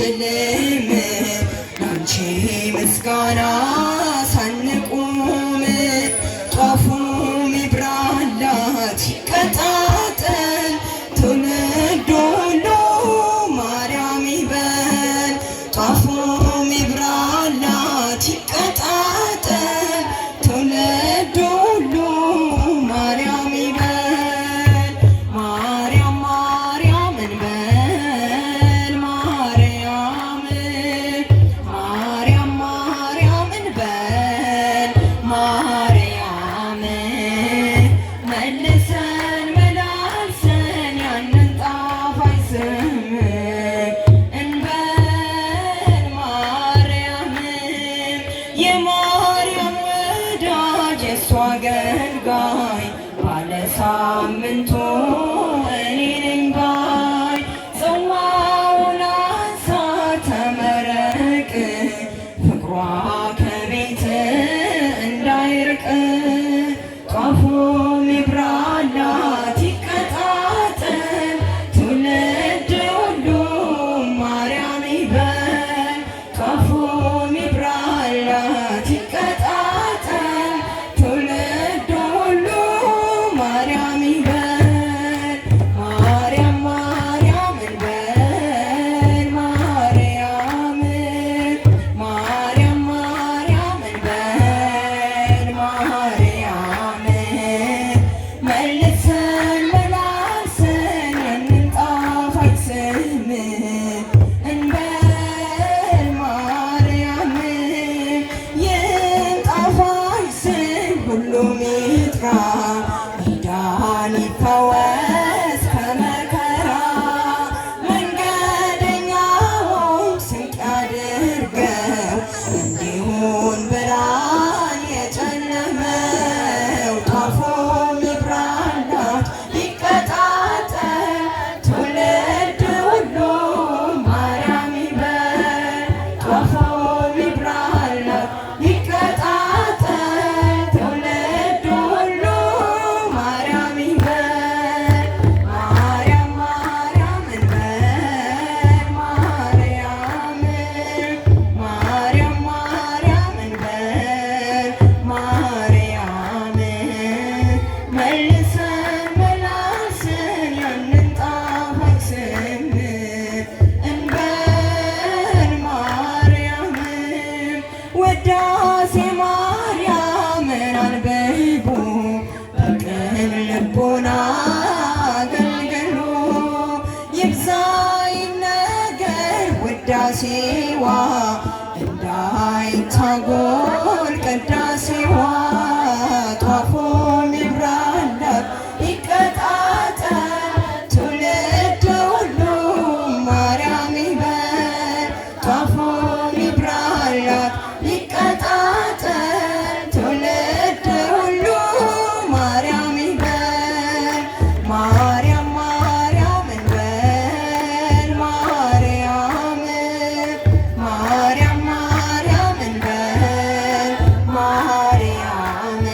አንችልም ላንቺ ምስጋና ሳንቆም ጧፉ ይብራላት ይቀጣጠል ትውልድ ሁሉ ማርያም ይበል ጧፉ ይብራላት ይቀጣጠል ትውልድ ሁሉ ማርያም ይበል ማርያም ማርያም እንበል ማርያም ማርያም ማርያም እንበል ማርያም መልሰን መላልሰን ያንን ጣፋጭ ስም እንበል ማርያም የማርያም ወዳጅ የእሷ አገልጋይ ባለ ሳምንቱ እኔ ነኝ ባይ ጽዋውን አንሳ ተመረቅ ፍቅሯ ከቤት እንዳይርቅ ጧፉ ይብራላት ይቀጣጠል ትውልድ ሁሉ ማርያም ይበል ጧፉ ይብራላት ይቀጣጠል ትውልድ ሁሉ ማርያም ይበል ማርያም ማርያም እንበል ማርያም ማርያም ማርያም እንበል ማርያም መልሰን መላልሰን ያንን ጣፋጭ ስም እንበል ማርያም ይህን ጣፋጭ ስም ሁሉም ይጥራ ይዳን ይፈወስ ከመከራ መንገደኛውም ስንቅ ያድርገው እንዲሆን ብርሃን የጨለመው ጧፉ ይብራላት ይቀጣጠል ትውልድ ሁሉ ማርያም ይበል ጧፉ ይብራላት ይቀጣጠል ትውልድ ሁሉ ማርያም ይበል ማርያም ማርያም እንበል ማርያም ማርያም ማርያም እንበል ማርያም መልሰን መላልሰን ያንን ጣፋጭ ስም እንበል ማርያም ውዳሴ ማርያምን አንብቡ በቅን ልቦና አገልግሉ ይብዛ ይነገር ውዳሴዋ እንዳይታጎል ቅዳሴዋ ጧፉ ይብራላት ይቀጣጠል ትውልድ ሁሉ ማርያም ይበል ጧፉ ይብራላት ይቀጣጠል ትውልድ ሁሉ ማርያም ይበል ማርያም ማርያም እንበል ማርያም ማርያም ማርያም እንበል ማርያም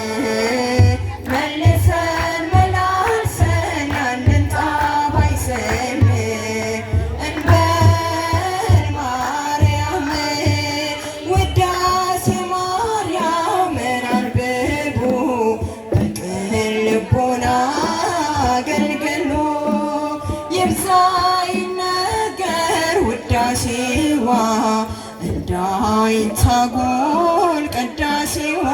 መልሰን መላልሰን ያንን ጣፋጭ ስም እንበል ማርያም ውዳሴ ማርያምን አንብቡ በቅን ልቦና አገልግሉ ይብዛ ይነገር ውዳሴዋ እንዳይታጎል ቅዳሴዋ